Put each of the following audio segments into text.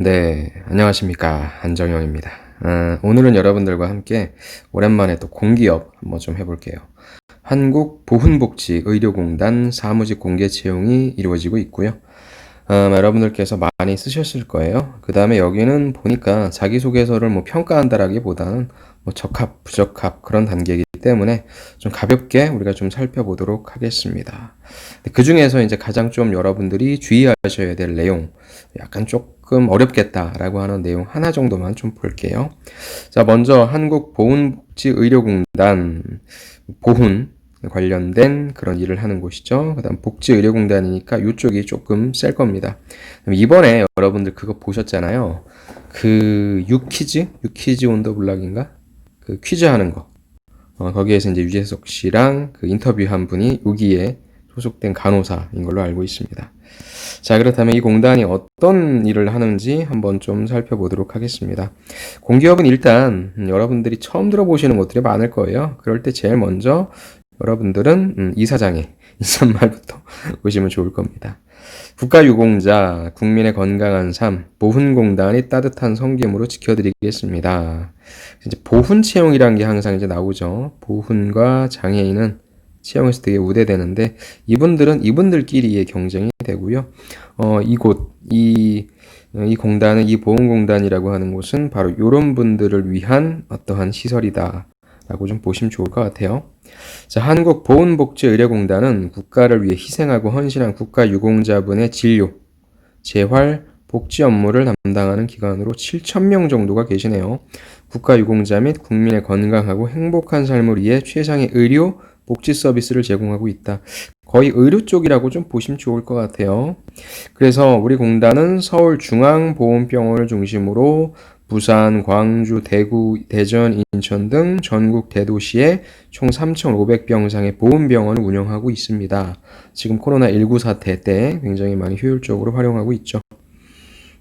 네, 안녕하십니까. 안정영입니다. 오늘은 여러분들과 함께 오랜만에 또 공기업 한번 좀 해볼게요. 한국보훈복지의료공단 사무직 공개 채용이 이루어지고 있고요. 여러분들께서 많이 쓰셨을 거예요. 그 다음에 여기는 보니까 자기소개서를 뭐 평가한다라기보다는 뭐 적합, 부적합 그런 단계이기 때문에 좀 가볍게 우리가 좀 살펴보도록 하겠습니다. 그 중에서 이제 가장 좀 여러분들이 주의하셔야 될 내용, 약간 조금 어렵겠다라고 하는 내용 하나 정도만 좀 볼게요. 자, 먼저 한국보훈복지의료공단 보훈 관련된 그런 일을 하는 곳이죠. 그 다음 복지의료공단이니까 이쪽이 조금 셀 겁니다. 이번에 여러분들 그거 보셨잖아요. 그 유퀴즈 온 더 블락인가? 그 퀴즈 하는 거. 거기에서 이제 유재석 씨랑 그 인터뷰한 분이 여기에 소속된 간호사인 걸로 알고 있습니다. 자, 그렇다면 이 공단이 어떤 일을 하는지 한번 좀 살펴보도록 하겠습니다. 공기업은 일단 여러분들이 처음 들어보시는 것들이 많을 거예요. 그럴 때 제일 먼저 여러분들은 이사장의 인사말부터 보시면 좋을 겁니다. 국가유공자, 국민의 건강한 삶, 보훈공단이 따뜻한 섬김으로 지켜드리겠습니다. 이제 보훈 채용이라는 게 항상 이제 나오죠. 보훈과 장애인은 채용에서 되게 우대되는데 이분들은 이분들끼리의 경쟁이 되고요. 이 공단은 이 보훈공단이라고 하는 곳은 바로 이런 분들을 위한 어떠한 시설이다. 라고 좀 보시면 좋을 것 같아요. 자, 한국보훈복지의료공단은 국가를 위해 희생하고 헌신한 국가유공자분의 진료, 재활, 복지 업무를 담당하는 기관으로 7,000명 정도가 계시네요. 국가유공자 및 국민의 건강하고 행복한 삶을 위해 최상의 의료, 복지 서비스를 제공하고 있다. 거의 의료 쪽이라고 좀 보시면 좋을 것 같아요. 그래서 우리 공단은 서울중앙보훈병원을 중심으로 부산, 광주, 대구, 대전, 인천 등 전국 대도시에 총 3,500병상의 보훈병원을 운영하고 있습니다. 지금 코로나19 사태 때 굉장히 많이 효율적으로 활용하고 있죠.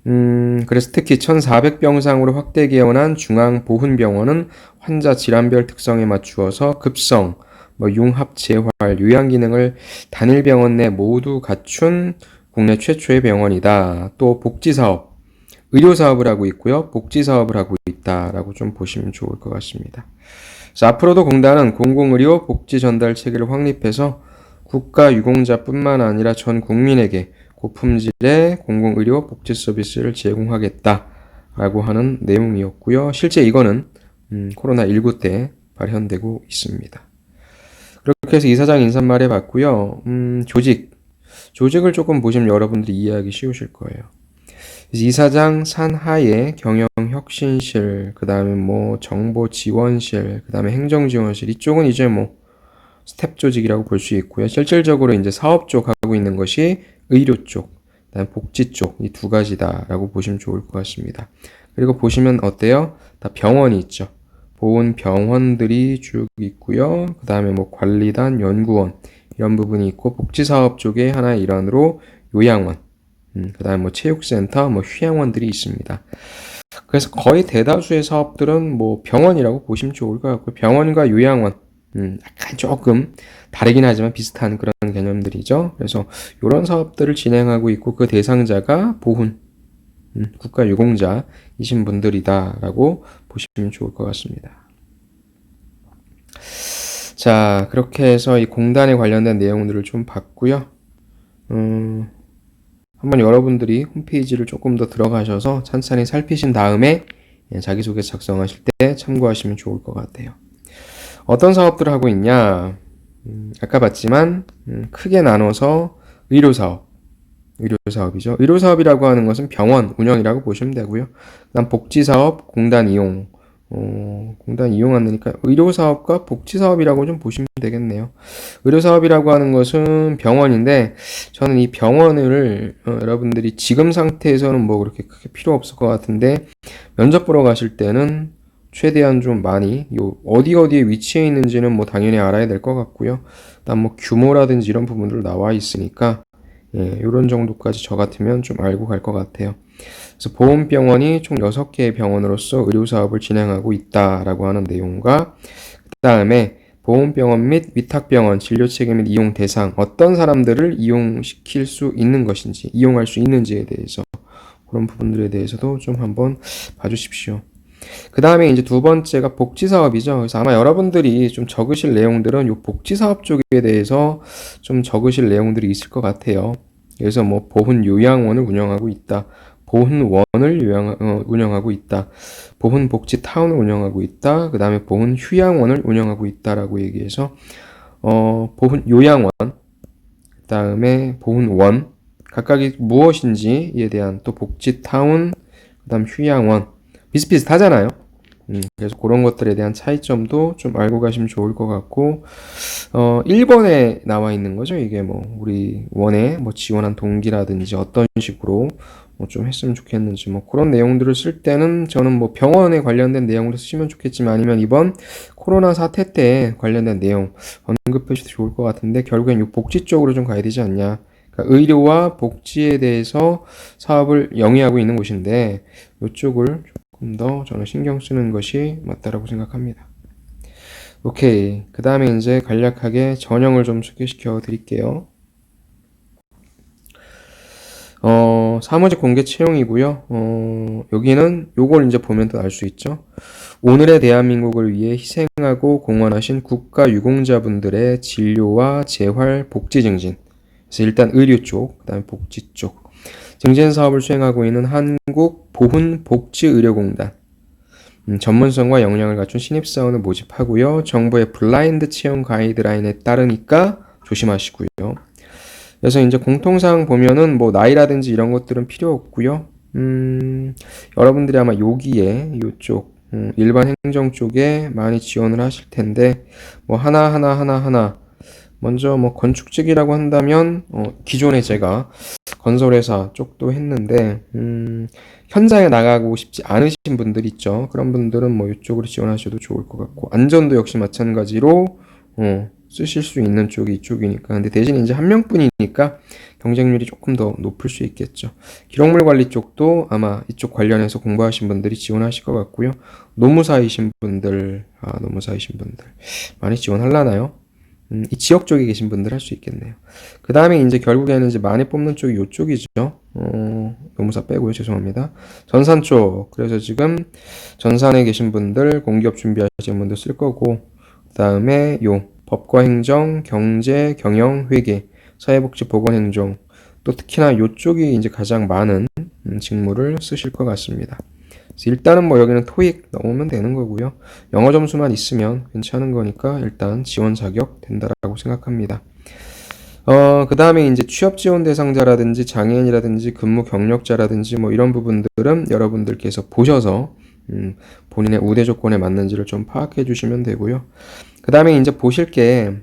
그래서 특히 1,400병상으로 확대 개원한 중앙보훈병원은 환자 질환별 특성에 맞추어서 급성, 융합 재활, 요양 기능을 단일 병원 내 모두 갖춘 국내 최초의 병원이다. 또 복지사업, 의료사업을 하고 있고요. 복지사업을 하고 있다라고 좀 보시면 좋을 것 같습니다. 그래서 앞으로도 공단은 공공의료 복지 전달 체계를 확립해서 국가 유공자뿐만 아니라 전 국민에게 고품질의 공공의료 복지 서비스를 제공하겠다라고 하는 내용이었고요. 실제 이거는 코로나19 때 발현되고 있습니다. 그렇게 해서 이사장 인사말 해봤고요. 조직을 조금 보시면 여러분들이 이해하기 쉬우실 거예요. 이사장 산하에 경영혁신실, 그 다음에 정보지원실, 그 다음에 행정지원실, 이쪽은 이제 스텝 조직이라고 볼 수 있고요. 실질적으로 이제 사업 쪽 하고 있는 것이 의료 쪽, 그 다음에 복지 쪽, 이 두 가지다라고 보시면 좋을 것 같습니다. 그리고 보시면 어때요? 다 병원이 있죠. 보훈병원들이 쭉 있고요. 그 다음에 관리단, 연구원, 이런 부분이 있고, 복지사업 쪽의 하나의 일환으로 요양원, 그 다음에 체육센터, 휴양원들이 있습니다. 그래서 거의 대다수의 사업들은 병원이라고 보시면 좋을 것 같고요. 병원과 요양원, 약간 조금 다르긴 하지만 비슷한 그런 개념들이죠. 그래서 이런 사업들을 진행하고 있고 그 대상자가 보훈, 국가유공자이신 분들이다라고 보시면 좋을 것 같습니다. 자, 그렇게 해서 이 공단에 관련된 내용들을 좀 봤고요. 한번 여러분들이 홈페이지를 조금 더 들어가셔서 찬찬히 살피신 다음에 자기소개서 작성하실 때 참고하시면 좋을 것 같아요. 어떤 사업들을 하고 있냐? 아까 봤지만 크게 나눠서 의료사업이죠. 의료사업이라고 하는 것은 병원 운영이라고 보시면 되고요. 그다음 복지사업, 공단 이용. 공단 이용 안 되니까 의료사업과 복지사업이라고 좀 보시면 되겠네요. 의료사업이라고 하는 것은 병원인데 저는 이 병원을 여러분들이 지금 상태에서는 그렇게 크게 필요 없을 것 같은데 면접 보러 가실 때는 최대한 좀 많이 어디에 위치해 있는지는 당연히 알아야 될 것 같고요. 그다음 규모라든지 이런 부분들 나와 있으니까 이런 정도까지 저 같으면 좀 알고 갈 것 같아요. 그래서 보훈병원이 총 6개의 병원으로서 의료사업을 진행하고 있다라고 하는 내용과 그 다음에 보훈병원 및 위탁병원 진료체계 및 이용 대상 어떤 사람들을 이용시킬 수 있는 것인지 이용할 수 있는지에 대해서 그런 부분들에 대해서도 좀 한번 봐주십시오. 그 다음에 이제 두 번째가 복지사업이죠. 그래서 아마 여러분들이 좀 적으실 내용들은 이 복지사업 쪽에 대해서 좀 적으실 내용들이 있을 것 같아요. 그래서 뭐 보훈 요양원을 운영하고 있다. 보훈원을 운영하고 있다. 보훈 복지 타운을 운영하고 있다. 그 다음에 보훈 휴양원을 운영하고 있다라고 얘기해서 보훈 요양원, 그 다음에 보훈원 각각이 무엇인지에 대한 또 복지 타운, 그 다음 휴양원 비슷비슷하잖아요. 그래서 그런 것들에 대한 차이점도 좀 알고 가시면 좋을 것 같고, 1번에 나와 있는 거죠. 이게 뭐, 우리 원에 뭐 지원한 동기라든지 어떤 식으로 뭐 좀 했으면 좋겠는지, 뭐 그런 내용들을 쓸 때는 저는 뭐 병원에 관련된 내용으로 쓰시면 좋겠지만 아니면 이번 코로나 사태 때 관련된 내용 언급해 주셔도 좋을 것 같은데 결국엔 이 복지 쪽으로 좀 가야 되지 않냐. 그러니까 의료와 복지에 대해서 사업을 영위하고 있는 곳인데 이쪽을 조금 더 저는 신경 쓰는 것이 맞다라고 생각합니다. 오케이. 그 다음에 이제 간략하게 전형을 좀 소개시켜 드릴게요. 사무직 공개 채용이고요. 여기는 요걸 이제 보면 또 알 수 있죠. 오늘의 대한민국을 위해 희생하고 공헌하신 국가 유공자분들의 진료와 재활 복지 증진. 그래서 일단 의료 쪽, 그다음에 복지 쪽. 증진 사업을 수행하고 있는 한국 보훈복지의료공단. 전문성과 역량을 갖춘 신입사원을 모집하고요. 정부의 블라인드 채용 가이드라인에 따르니까 조심하시고요. 그래서 이제 공통사항 보면은 뭐 나이라든지 이런 것들은 필요 없고요. 여러분들이 아마 여기에 이쪽 일반 행정 쪽에 많이 지원을 하실 텐데 뭐 하나 먼저 뭐 건축직이라고 한다면 기존에 제가 건설회사 쪽도 했는데 현장에 나가고 싶지 않으신 분들 있죠. 그런 분들은 뭐 이쪽으로 지원하셔도 좋을 것 같고 안전도 역시 마찬가지로 쓰실 수 있는 쪽이 이쪽이니까. 근데 대신 이제 한 명뿐이니까 경쟁률이 조금 더 높을 수 있겠죠. 기록물 관리 쪽도 아마 이쪽 관련해서 공부하신 분들이 지원하실 것 같고요. 노무사이신 분들 많이 지원하려나요? 이 지역 쪽에 계신 분들 할 수 있겠네요. 그 다음에 이제 결국에는 이제 많이 뽑는 쪽이 이쪽이죠. 노무사 빼고요. 죄송합니다. 전산 쪽. 그래서 지금 전산에 계신 분들, 공기업 준비하시는 분들 쓸 거고, 그 다음에 법과 행정, 경제, 경영, 회계, 사회복지, 보건행정, 또 특히나 이쪽이 이제 가장 많은 직무를 쓰실 것 같습니다. 그래서 일단은 뭐 여기는 토익 넣으면 되는 거고요. 영어 점수만 있으면 괜찮은 거니까 일단 지원 자격 된다라고 생각합니다. 그 다음에 이제 취업 지원 대상자라든지 장애인이라든지 근무 경력자라든지 뭐 이런 부분들은 여러분들께서 보셔서 본인의 우대 조건에 맞는지를 좀 파악해 주시면 되고요. 그 다음에 이제 보실 게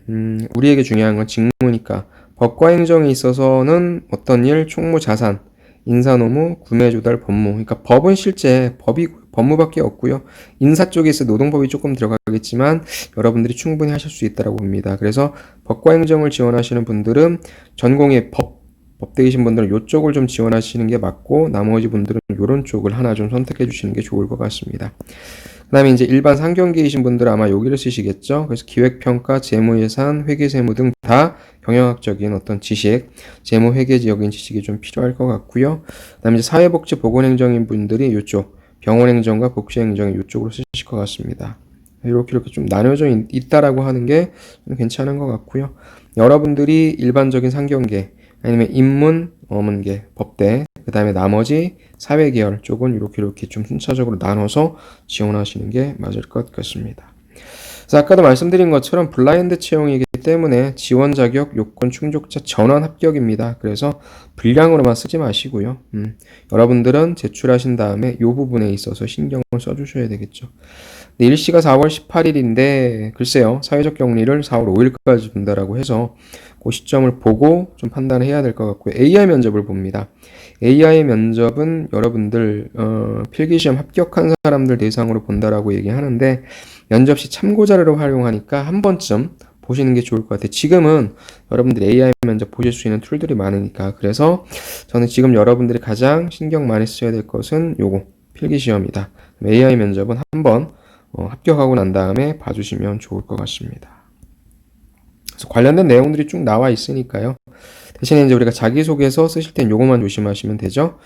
우리에게 중요한 건 직무니까 법과 행정에 있어서는 어떤 일, 총무 자산, 인사노무, 구매조달, 법무. 그러니까 법은 실제 법무밖에 없고요. 인사 쪽에서 노동법이 조금 들어가겠지만 여러분들이 충분히 하실 수 있다고 봅니다. 그래서 법과 행정을 지원하시는 분들은 전공의 법대이신 분들은 이쪽을 좀 지원하시는 게 맞고 나머지 분들은 이런 쪽을 하나 좀 선택해 주시는 게 좋을 것 같습니다. 그 다음에 이제 일반 상경계이신 분들은 아마 여기를 쓰시겠죠. 그래서 기획평가, 재무예산, 회계세무 등 다 경영학적인 어떤 지식, 재무회계적인 지식이 좀 필요할 것 같고요. 그 다음에 이제 사회복지 보건행정인 분들이 이쪽 병원행정과 복지행정 이쪽으로 쓰실 것 같습니다. 이렇게 좀 나눠져 있다라고 하는 게 괜찮은 것 같고요. 여러분들이 일반적인 상경계 아니면 인문, 어문계, 법대, 그 다음에 나머지 사회계열 쪽은 이렇게 좀 순차적으로 나눠서 지원하시는 게 맞을 것 같습니다. 그래서 아까도 말씀드린 것처럼 블라인드 채용이기 때문에 지원 자격 요건 충족자 전원 합격입니다. 그래서 분량으로만 쓰지 마시고요. 여러분들은 제출하신 다음에 이 부분에 있어서 신경을 써주셔야 되겠죠. 일시가 4월 18일인데 글쎄요. 사회적 격리를 4월 5일까지 둔다라고 해서 그 시점을 보고 좀 판단을 해야 될 것 같고요. AI 면접을 봅니다. AI 면접은 여러분들 필기시험 합격한 사람들 대상으로 본다라고 얘기하는데 면접 시 참고 자료로 활용하니까 한 번쯤 보시는 게 좋을 것 같아요. 지금은 여러분들이 AI 면접 보실 수 있는 툴들이 많으니까. 그래서 저는 지금 여러분들이 가장 신경 많이 써야 될 것은 요거 필기시험이다. AI 면접은 한번 합격하고 난 다음에 봐주시면 좋을 것 같습니다. 그래서 관련된 내용들이 쭉 나와 있으니까요. 대신에 이제 우리가 자기소개서 쓰실 땐 요것만 조심하시면 되죠.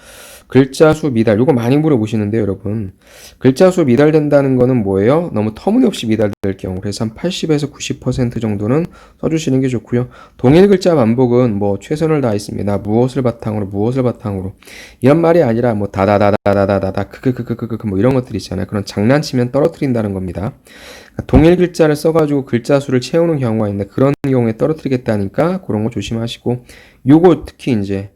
글자 수 미달, 요거 많이 물어보시는데요, 여러분. 글자 수 미달된다는 거는 뭐예요? 너무 터무니없이 미달될 경우. 그래서 한 80에서 90% 정도는 써주시는 게 좋고요. 동일 글자 반복은 뭐 최선을 다했습니다. 무엇을 바탕으로, 무엇을 바탕으로. 이런 말이 아니라 뭐 다다다다다다다다, 크크크크크크 뭐 이런 것들 있잖아요. 그런 장난치면 떨어뜨린다는 겁니다. 동일 글자를 써가지고 글자 수를 채우는 경우가 있는데 그런 경우에 떨어뜨리겠다니까 그런 거 조심하시고 요거 특히 이제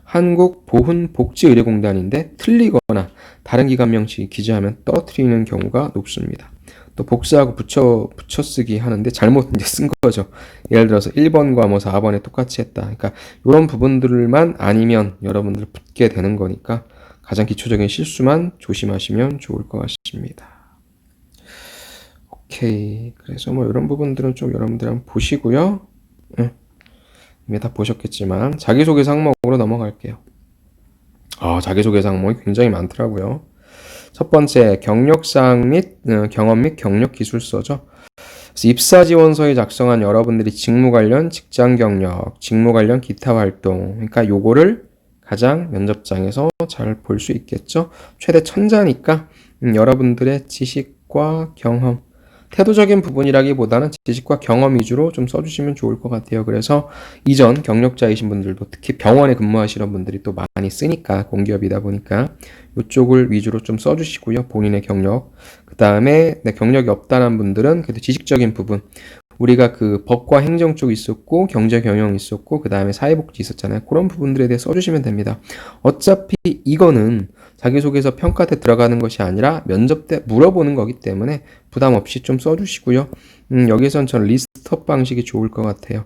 한국보훈복지의료공단인데 틀리거나 다른 기관명칭 기재하면 떨어뜨리는 경우가 높습니다. 또 복사하고 붙여쓰기 하는데 잘못 이제 쓴 거죠. 예를 들어서 1번과 뭐 4번에 똑같이 했다. 그러니까 이런 부분들만 아니면 여러분들 붙게 되는 거니까 가장 기초적인 실수만 조심하시면 좋을 것 같습니다. 오케이. 그래서 뭐 이런 부분들은 좀 여러분들 한번 보시고요. 이미 다 보셨겠지만 자기소개서 항목으로 넘어갈게요. 자기소개서 항목이 굉장히 많더라고요. 첫 번째, 경력사항 및 경험 및 경력 기술서죠. 그래서 입사 지원서에 작성한 여러분들이 직무 관련 직장 경력, 직무 관련 기타 활동, 그러니까 요거를 가장 면접장에서 잘 볼 수 있겠죠. 최대 1000자니까 여러분들의 지식과 경험, 태도적인 부분이라기보다는 지식과 경험 위주로 좀 써주시면 좋을 것 같아요. 그래서 이전 경력자이신 분들도 특히 병원에 근무하시는 분들이 또 많이 쓰니까 공기업이다 보니까 이쪽을 위주로 좀 써주시고요. 본인의 경력. 그 다음에 경력이 없다는 분들은 그래도 지식적인 부분. 우리가 그 법과 행정 쪽 있었고 경제 경영 있었고 그 다음에 사회복지 있었잖아요. 그런 부분들에 대해 써주시면 됩니다. 어차피 이거는 자기소개서 평가 때 들어가는 것이 아니라 면접 때 물어보는 거기 때문에 부담 없이 좀 써주시고요. 여기선 저는 리스트업 방식이 좋을 것 같아요.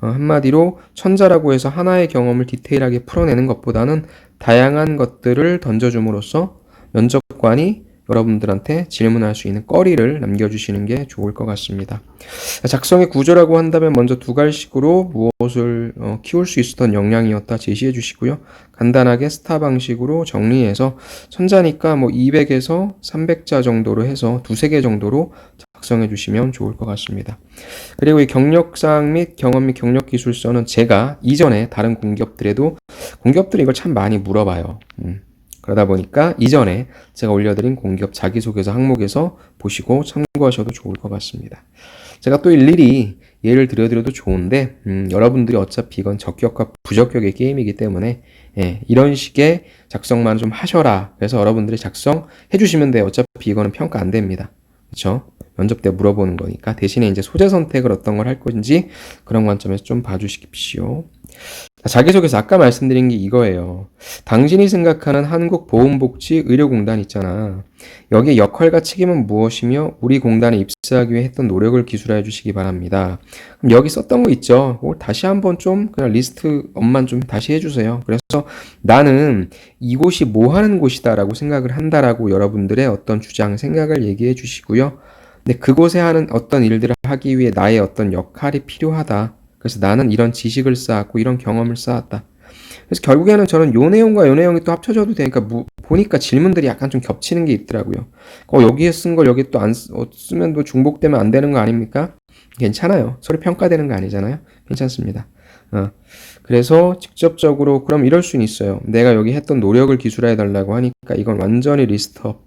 한마디로 천자라고 해서 하나의 경험을 디테일하게 풀어내는 것보다는 다양한 것들을 던져줌으로써 면접관이 여러분들한테 질문할 수 있는 거리를 남겨주시는 게 좋을 것 같습니다. 작성의 구조라고 한다면 먼저 두 갈식으로 무엇을 키울 수 있었던 역량이었다 제시해 주시고요. 간단하게 스타 방식으로 정리해서 천자니까 뭐 200에서 300자 정도로 해서 두세 개 정도로 작성해 주시면 좋을 것 같습니다. 그리고 이 경력사항 및 경험 및 경력 기술서는 제가 이전에 다른 공기업들이 이걸 참 많이 물어봐요. 그러다 보니까 이전에 제가 올려드린 공기업 자기소개서 항목에서 보시고 참고하셔도 좋을 것 같습니다. 제가 또 일일이 예를 들어드려도 좋은데 여러분들이 어차피 이건 적격과 부적격의 게임이기 때문에 이런 식의 작성만 좀 하셔라. 그래서 여러분들이 작성해 주시면 돼요. 어차피 이거는 평가 안 됩니다. 그렇죠? 면접 때 물어보는 거니까 대신에 이제 소재 선택을 어떤 걸 할 건지 그런 관점에서 좀 봐주십시오. 자기소개서 아까 말씀드린 게 이거예요. 당신이 생각하는 한국보훈복지의료공단 있잖아. 여기에 역할과 책임은 무엇이며 우리 공단에 입사하기 위해 했던 노력을 기술해 주시기 바랍니다. 그럼 여기 썼던 거 있죠? 그걸 다시 한번 좀 그냥 리스트업만 좀 다시 해주세요. 그래서 나는 이곳이 뭐 하는 곳이다 라고 생각을 한다라고 여러분들의 어떤 주장, 생각을 얘기해 주시고요. 근데 그곳에 하는 어떤 일들을 하기 위해 나의 어떤 역할이 필요하다. 그래서 나는 이런 지식을 쌓았고 이런 경험을 쌓았다. 그래서 결국에는 저는 요 내용과 요 내용이 또 합쳐져도 되니까 보니까 질문들이 약간 좀 겹치는 게 있더라고요. 여기에 쓴 걸 여기 또 안 쓰면 또 중복되면 안 되는 거 아닙니까? 괜찮아요. 서로 평가되는 거 아니잖아요. 괜찮습니다. 그래서 직접적으로 그럼 이럴 수는 있어요. 내가 여기 했던 노력을 기술해 달라고 하니까 이건 완전히 리스트업.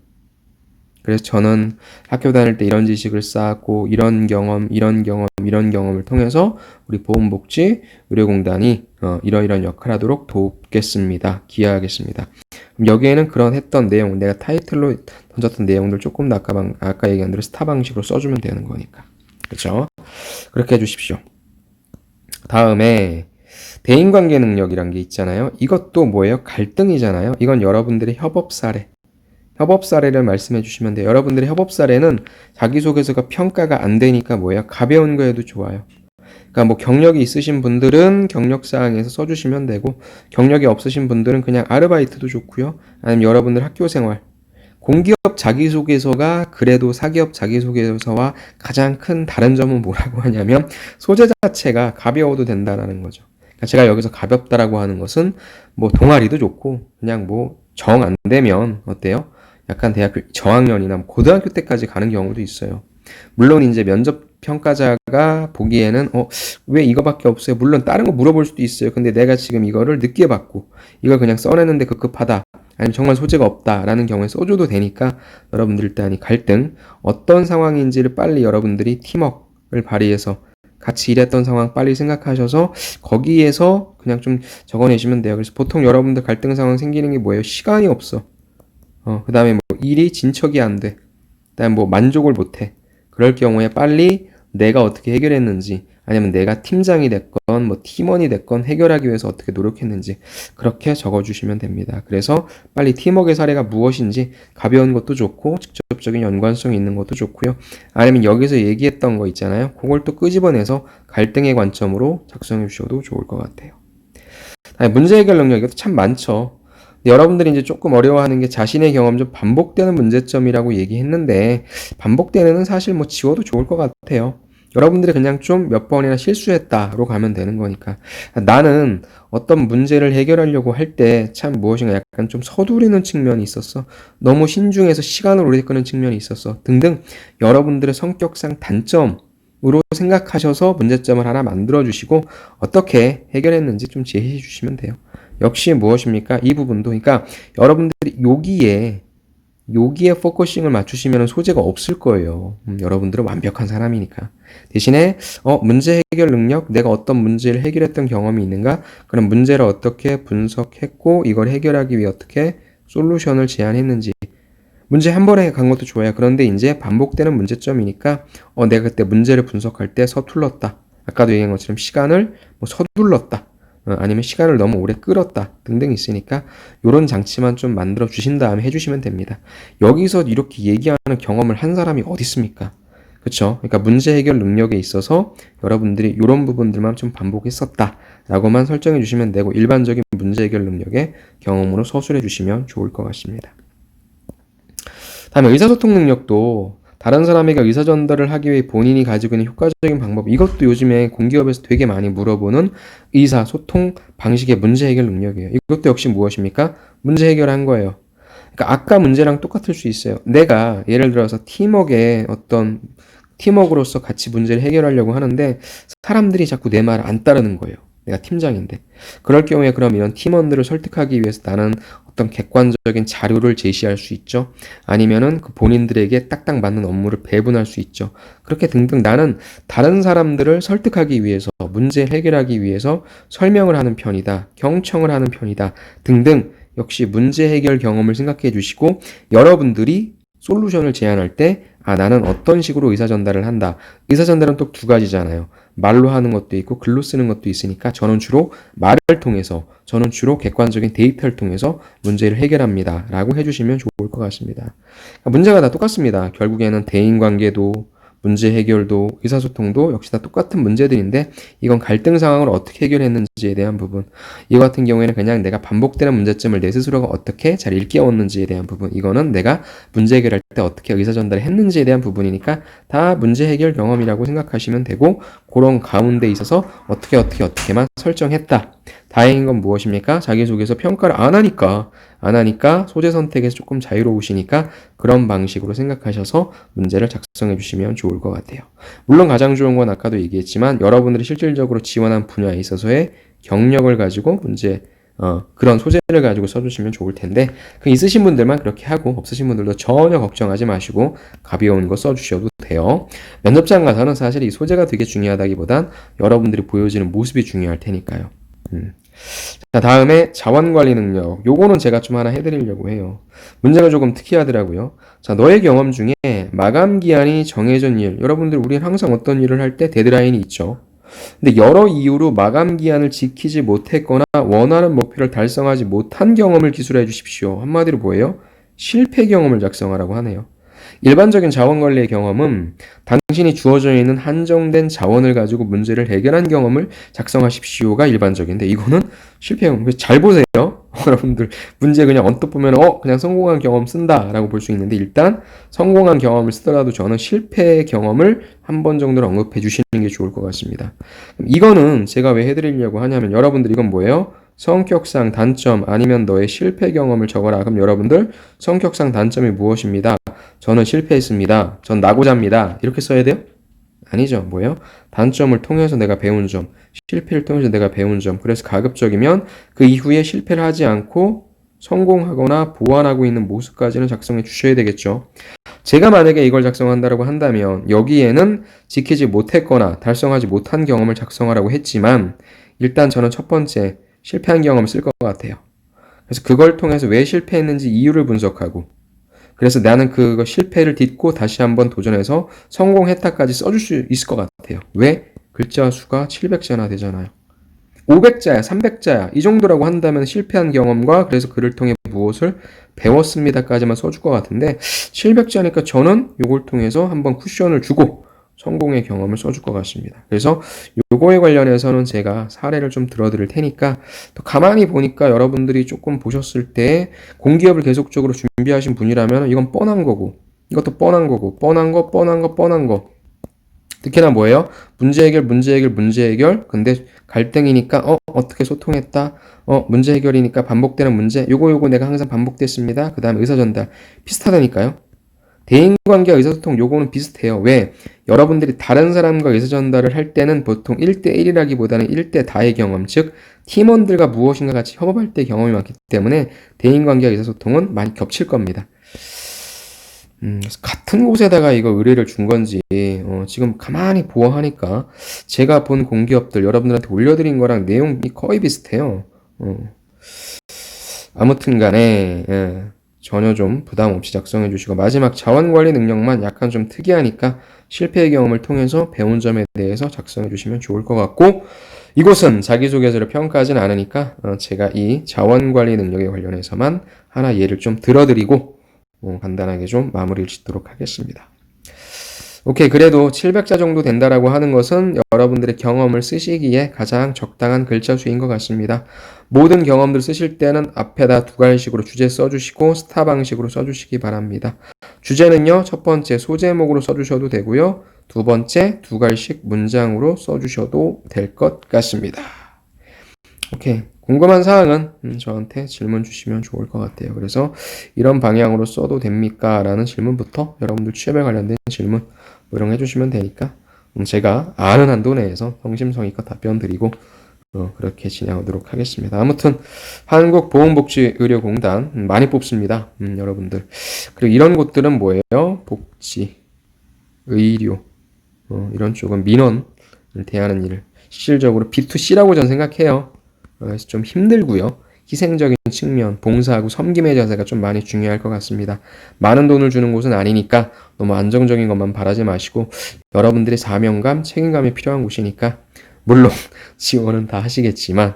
그래서 저는 학교 다닐 때 이런 지식을 쌓았고 이런 경험을 통해서 우리 보훈복지 의료공단이 이러이러한 역할을 하도록 돕겠습니다. 기여하겠습니다. 그럼 여기에는 그런 했던 내용, 내가 타이틀로 던졌던 내용들 조금 더 아까 얘기한 대로 스타 방식으로 써주면 되는 거니까. 그렇죠? 그렇게 해주십시오. 다음에 대인관계 능력이란 게 있잖아요. 이것도 뭐예요? 갈등이잖아요. 이건 여러분들의 협업 사례. 협업 사례를 말씀해 주시면 돼요. 여러분들의 협업 사례는 자기소개서가 평가가 안 되니까 뭐예요? 가벼운 거에도 좋아요. 그러니까 뭐 경력이 있으신 분들은 경력사항에서 써주시면 되고 경력이 없으신 분들은 그냥 아르바이트도 좋고요. 아니면 여러분들 학교생활. 공기업 자기소개서가 그래도 사기업 자기소개서와 가장 큰 다른 점은 뭐라고 하냐면 소재 자체가 가벼워도 된다는 거죠. 그러니까 제가 여기서 가볍다라고 하는 것은 뭐 동아리도 좋고 그냥 뭐 정 안 되면 어때요? 약간 대학교 저학년이나 고등학교 때까지 가는 경우도 있어요. 물론 이제 면접 평가자가 보기에는 왜 이거밖에 없어요? 물론 다른 거 물어볼 수도 있어요. 근데 내가 지금 이거를 늦게 받고 이걸 그냥 써내는데 급급하다. 아니면 정말 소재가 없다라는 경우에 써줘도 되니까 여러분들 일단 이 갈등 어떤 상황인지를 빨리 여러분들이 팀워크를 발휘해서 같이 일했던 상황 빨리 생각하셔서 거기에서 그냥 좀 적어내시면 돼요. 그래서 보통 여러분들 갈등 상황 생기는 게 뭐예요? 시간이 없어. 그 다음에 뭐 일이 진척이 안 돼. 그 다음에 뭐 만족을 못 해. 그럴 경우에 빨리 내가 어떻게 해결했는지 아니면 내가 팀장이 됐건 뭐 팀원이 됐건 해결하기 위해서 어떻게 노력했는지 그렇게 적어주시면 됩니다. 그래서 빨리 팀워크의 사례가 무엇인지 가벼운 것도 좋고 직접적인 연관성이 있는 것도 좋고요. 아니면 여기서 얘기했던 거 있잖아요. 그걸 또 끄집어내서 갈등의 관점으로 작성해 주셔도 좋을 것 같아요. 문제 해결 능력 이것도 참 많죠. 여러분들이 이제 조금 어려워하는 게 자신의 경험 좀 반복되는 문제점이라고 얘기했는데 반복되는 사실 뭐 지워도 좋을 것 같아요. 여러분들이 그냥 좀 몇 번이나 실수했다로 가면 되는 거니까. 나는 어떤 문제를 해결하려고 할 때 참 무엇인가 약간 좀 서두르는 측면이 있었어. 너무 신중해서 시간을 오래 끄는 측면이 있었어. 등등 여러분들의 성격상 단점으로 생각하셔서 문제점을 하나 만들어 주시고 어떻게 해결했는지 좀 제시해 주시면 돼요. 역시 무엇입니까? 이 부분도 그러니까 여러분들이 여기에 포커싱을 맞추시면 소재가 없을 거예요. 여러분들은 완벽한 사람이니까. 대신에 문제 해결 능력, 내가 어떤 문제를 해결했던 경험이 있는가? 그럼 문제를 어떻게 분석했고 이걸 해결하기 위해 어떻게 솔루션을 제안했는지. 문제 한 번에 간 것도 좋아요. 그런데 이제 반복되는 문제점이니까 내가 그때 문제를 분석할 때 서툴렀다. 아까도 얘기한 것처럼 시간을 서둘렀다. 아니면 시간을 너무 오래 끌었다 등등 있으니까 이런 장치만 좀 만들어 주신 다음에 해주시면 됩니다. 여기서 이렇게 얘기하는 경험을 한 사람이 어디 있습니까? 그렇죠? 그러니까 문제 해결 능력에 있어서 여러분들이 이런 부분들만 좀 반복했었다 라고만 설정해 주시면 되고 일반적인 문제 해결 능력의 경험으로 서술해 주시면 좋을 것 같습니다. 다음에 의사소통 능력도 다른 사람에게 의사 전달을 하기 위해 본인이 가지고 있는 효과적인 방법, 이것도 요즘에 공기업에서 되게 많이 물어보는 의사소통 방식의 문제 해결 능력이에요. 이것도 역시 무엇입니까? 문제 해결한 거예요. 그러니까 아까 문제랑 똑같을 수 있어요. 내가 예를 들어서 팀워크로서 같이 문제를 해결하려고 하는데 사람들이 자꾸 내 말을 안 따르는 거예요. 내가 팀장인데. 그럴 경우에 그럼 이런 팀원들을 설득하기 위해서 나는 어떤 객관적인 자료를 제시할 수 있죠. 아니면은 그 본인들에게 딱딱 맞는 업무를 배분할 수 있죠. 그렇게 등등 나는 다른 사람들을 설득하기 위해서 문제 해결하기 위해서 설명을 하는 편이다. 경청을 하는 편이다. 등등 역시 문제 해결 경험을 생각해 주시고 여러분들이 솔루션을 제안할 때 나는 어떤 식으로 의사 전달을 한다. 의사 전달은 또 두 가지잖아요. 말로 하는 것도 있고 글로 쓰는 것도 있으니까 저는 주로 말을 통해서 저는 주로 객관적인 데이터를 통해서 문제를 해결합니다. 라고 해주시면 좋을 것 같습니다. 문제가 다 똑같습니다. 결국에는 대인관계도 문제 해결도 의사소통도 역시 다 똑같은 문제들인데 이건 갈등 상황을 어떻게 해결했는지에 대한 부분, 이거 같은 경우에는 그냥 내가 반복되는 문제점을 내 스스로가 어떻게 잘 일깨웠는지에 대한 부분, 이거는 내가 문제 해결할 때 어떻게 의사 전달을 했는지에 대한 부분이니까 다 문제 해결 경험이라고 생각하시면 되고 그런 가운데 있어서 어떻게만 설정했다. 다행인 건 무엇입니까? 자기소개서 평가를 안 하니까 소재 선택에서 조금 자유로우시니까 그런 방식으로 생각하셔서 문제를 작성해 주시면 좋을 것 같아요. 물론 가장 좋은 건 아까도 얘기했지만 여러분들이 실질적으로 지원한 분야에 있어서의 경력을 가지고 그런 소재를 가지고 써주시면 좋을 텐데 그 있으신 분들만 그렇게 하고 없으신 분들도 전혀 걱정하지 마시고 가벼운 거 써주셔도 돼요. 면접장 가서는 사실 이 소재가 되게 중요하다기보단 여러분들이 보여지는 모습이 중요할 테니까요. 자, 다음에 자원관리 능력. 요거는 제가 좀 하나 해드리려고 해요. 문제가 조금 특이하더라고요. 자, 너의 경험 중에 마감 기한이 정해진 일. 여러분들 우리는 항상 어떤 일을 할 때 데드라인이 있죠. 근데 여러 이유로 마감 기한을 지키지 못했거나 원하는 목표를 달성하지 못한 경험을 기술해 주십시오. 한마디로 뭐예요? 실패 경험을 작성하라고 하네요. 일반적인 자원관리의 경험은 당신이 주어져 있는 한정된 자원을 가지고 문제를 해결한 경험을 작성하십시오가 일반적인데 이거는 실패 경험. 잘 보세요. 여러분들 문제 그냥 언뜻 보면 그냥 성공한 경험 쓴다라고 볼 수 있는데 일단 성공한 경험을 쓰더라도 저는 실패 경험을 한 번 정도는 언급해 주시는 게 좋을 것 같습니다. 이거는 제가 왜 해드리려고 하냐면 여러분들 이건 뭐예요? 성격상 단점 아니면 너의 실패 경험을 적어라. 그럼 여러분들 성격상 단점이 무엇입니다. 저는 실패했습니다. 전 낙오자입니다. 이렇게 써야 돼요? 아니죠. 뭐예요? 단점을 통해서 내가 배운 점, 실패를 통해서 내가 배운 점. 그래서 가급적이면 그 이후에 실패를 하지 않고 성공하거나 보완하고 있는 모습까지는 작성해 주셔야 되겠죠. 제가 만약에 이걸 작성한다고 한다면 여기에는 지키지 못했거나 달성하지 못한 경험을 작성하라고 했지만 일단 저는 첫 번째 실패한 경험을 쓸 것 같아요. 그래서 그걸 통해서 왜 실패했는지 이유를 분석하고 그래서 나는 그거 실패를 딛고 다시 한번 도전해서 성공했다까지 써줄 수 있을 것 같아요. 왜? 글자 수가 700자나 되잖아요. 500자야, 300자야 이 정도라고 한다면 실패한 경험과 그래서 그를 통해 무엇을 배웠습니다까지만 써줄 것 같은데 700자니까 저는 이걸 통해서 한번 쿠션을 주고 성공의 경험을 써줄 것 같습니다. 그래서 요거에 관련해서는 제가 사례를 좀 들어드릴 테니까 또 가만히 보니까 여러분들이 조금 보셨을 때 공기업을 계속적으로 준비하신 분이라면 이건 뻔한 거고 이것도 뻔한 거고 뻔한 거 특히나 뭐예요? 문제 해결 근데 갈등이니까 어떻게 소통했다 문제 해결이니까 반복되는 문제 요거 내가 항상 반복됐습니다. 그 다음에 의사전달 비슷하다니까요. 대인관계와 의사소통 요거는 비슷해요. 왜? 여러분들이 다른 사람과 의사전달을 할 때는 보통 1대1이라기보다는 1대 다의 경험, 즉 팀원들과 무엇인가 같이 협업할 때 경험이 많기 때문에 대인관계와 의사소통은 많이 겹칠 겁니다. 같은 곳에다가 이거 의뢰를 준 건지 지금 가만히 보아하니까 제가 본 공기업들 여러분들한테 올려드린 거랑 내용이 거의 비슷해요. 아무튼 간에 전혀 좀 부담 없이 작성해 주시고 마지막 자원관리 능력만 약간 좀 특이하니까 실패의 경험을 통해서 배운 점에 대해서 작성해 주시면 좋을 것 같고 이곳은 자기소개서를 평가하진 않으니까 제가 이 자원관리 능력에 관련해서만 하나 예를 좀 들어드리고 간단하게 좀 마무리를 짓도록 하겠습니다. 오케이, 그래도 700자 정도 된다라고 하는 것은 여러분들의 경험을 쓰시기에 가장 적당한 글자 수인 것 같습니다. 모든 경험들 쓰실 때는 앞에다 두 갈식으로 주제 써주시고 스타 방식으로 써주시기 바랍니다. 주제는요, 첫 번째 소제목으로 써주셔도 되고요. 두 번째 두 갈식 문장으로 써주셔도 될 것 같습니다. 오케이. 궁금한 사항은 저한테 질문 주시면 좋을 것 같아요. 그래서 이런 방향으로 써도 됩니까? 라는 질문부터 여러분들 취업에 관련된 질문 이런 거 해주시면 되니까 제가 아는 한도 내에서 성심성의껏 답변 드리고 그렇게 진행하도록 하겠습니다. 아무튼 한국보건복지의료공단 많이 뽑습니다. 여러분들. 그리고 이런 곳들은 뭐예요? 복지, 의료 이런 쪽은 민원을 대하는 일을 실질적으로 B2C라고 저는 생각해요. 그래서 좀 힘들고요. 희생적인 측면, 봉사하고 섬김의 자세가 좀 많이 중요할 것 같습니다. 많은 돈을 주는 곳은 아니니까 너무 안정적인 것만 바라지 마시고 여러분들의 사명감, 책임감이 필요한 곳이니까 물론 지원은 다 하시겠지만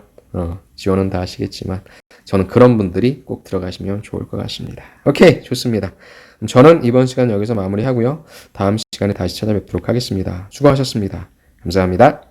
저는 그런 분들이 꼭 들어가시면 좋을 것 같습니다. 오케이, 좋습니다. 저는 이번 시간 여기서 마무리하고요. 다음 시간에 다시 찾아뵙도록 하겠습니다. 수고하셨습니다. 감사합니다.